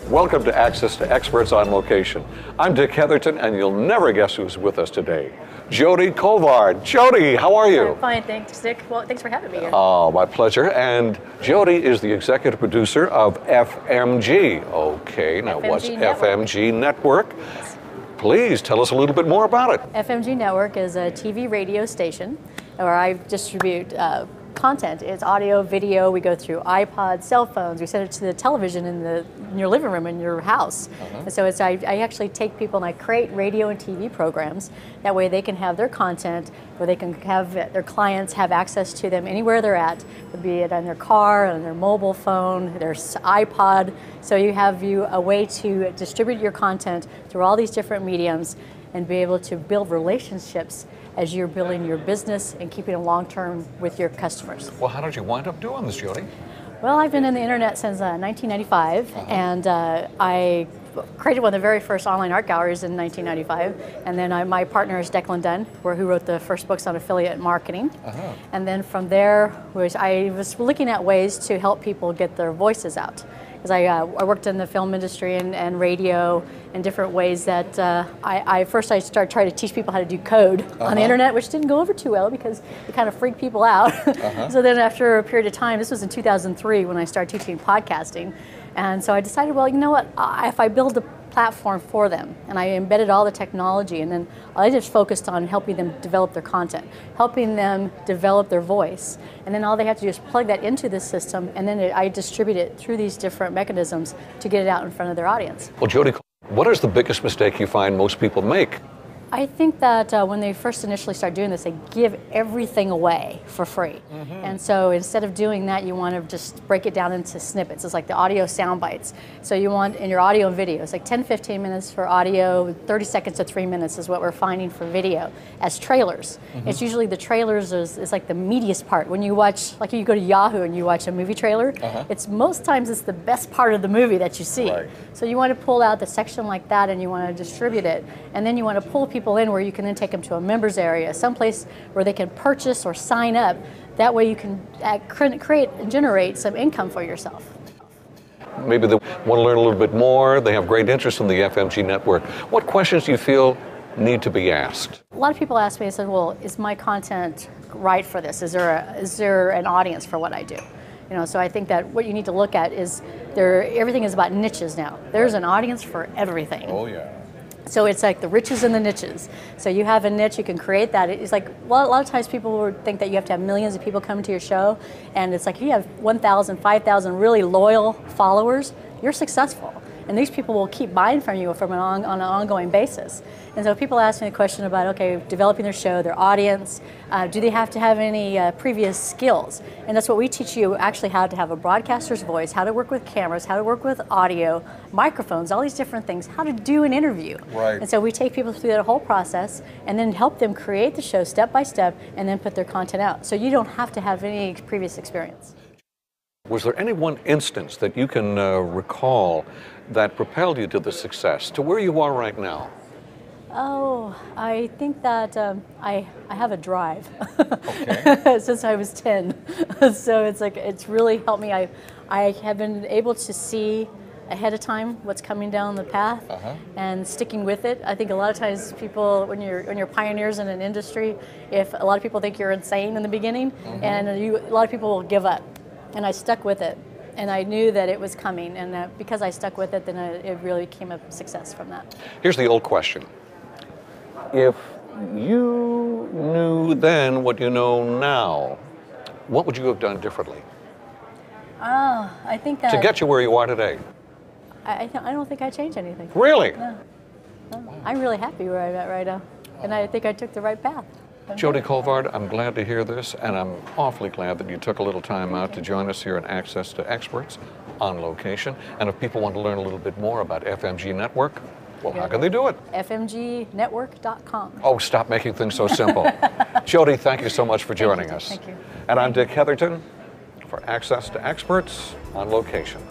Welcome to Access to Experts on Location. I'm Dick Heatherton, and you'll never guess who's with us today. Jody Colvard. Jody, how are you? I'm fine, thanks, Dick. Well, thanks for having me here. Oh, my pleasure. And Jody is the executive producer of FMG. Okay, now FMG what's Network. FMG Network? Please tell us a little bit more about it. FMG Network is a TV radio station where I distribute content. It's audio, video. We go through iPods, cell phones. We send it to the television in your living room in your house. And so I actually take people and I create radio and TV programs. That way they can have their content, where they can have their clients have access to them anywhere they're at, be it on their car, on their mobile phone, their iPod. So you have a way to distribute your content through all these different mediums and be able to build relationships as you're building your business and keeping it long-term with your customers. Well, how did you wind up doing this, Jody? Well, I've been in the internet since 1995, and I created one of the very first online art galleries in 1995, and then my partner is Declan Dunn, who wrote the first books on affiliate marketing. And then from there, I was looking at ways to help people get their voices out. Because I worked in the film industry and radio in different ways that I started trying to teach people how to do code on the internet, which didn't go over too well because it kind of freaked people out. So then after a period of time, this was in 2003 when I started teaching podcasting, and so I decided, well, you know what, if I build a platform for them and I embedded all the technology, and then I just focused on helping them develop their content, helping them develop their voice, and then all they have to do is plug that into the system, and then I distribute it through these different mechanisms to get it out in front of their audience. Well, Jody, what is the biggest mistake you find most people make? I think that when they first initially start doing this, they give everything away for free. And so instead of doing that, you want to just break it down into snippets. It's like the audio sound bites. So you want, in your audio and video, it's like 10, 15 minutes for audio, 30 seconds to 3 minutes is what we're finding for video as trailers. It's usually the trailers is like the meatiest part. When you watch, like you go to Yahoo and you watch a movie trailer, most times it's the best part of the movie that you see. So you want to pull out the section like that and you want to distribute it. And then you want to pull people in where you can then take them to a members area, someplace where they can purchase or sign up. That way you can create and generate some income for yourself. Maybe they want to learn a little bit more. They have great interest in the FMG network. What questions do you feel need to be asked? A lot of people ask me, I said, well, is my content right for this? Is there an audience for what I do? You know, so I think that what you need to look at is everything is about niches now. There's an audience for everything. Oh, yeah. So it's like the riches and the niches. So you have a niche, you can create that. It's like, well, a lot of times people would think that you have to have millions of people come to your show, and it's like if you have 1,000, 5,000 really loyal followers, you're successful. And these people will keep buying from you on an ongoing basis. And so people ask me a question about, okay, developing their show, their audience, do they have to have any previous skills? And that's what we teach you, actually how to have a broadcaster's voice, how to work with cameras, how to work with audio, microphones, all these different things, how to do an interview. And so we take people through that whole process and then help them create the show step by step and then put their content out. So you don't have to have any previous experience. Was there any one instance that you can recall that propelled you to the success, to where you are right now? Oh, I think that I have a drive since I was 10. So it's like, it's really helped me. I have been able to see ahead of time what's coming down the path and sticking with it. I think a lot of times people, when you're pioneers in an industry, if a lot of people think you're insane in the beginning, and a lot of people will give up. And I stuck with it, and I knew that it was coming, and because I stuck with it, then it really became a success from that. Here's the old question. If you knew then what you know now, what would you have done differently? Oh, I think that... To get you where you are today? I don't think I changed anything. Really? No. I'm really happy where I'm at right now, and I think I took the right path. Jody Colvard, I'm glad to hear this, and I'm awfully glad that you took a little time out to join us here at Access to Experts on Location. And if people want to learn a little bit more about FMG Network, well, how can they do it? FMGnetwork.com. Oh, stop making things so simple. Jody, thank you so much for joining us. Thank you. And I'm Dick Heatherton for Access to Experts on Location.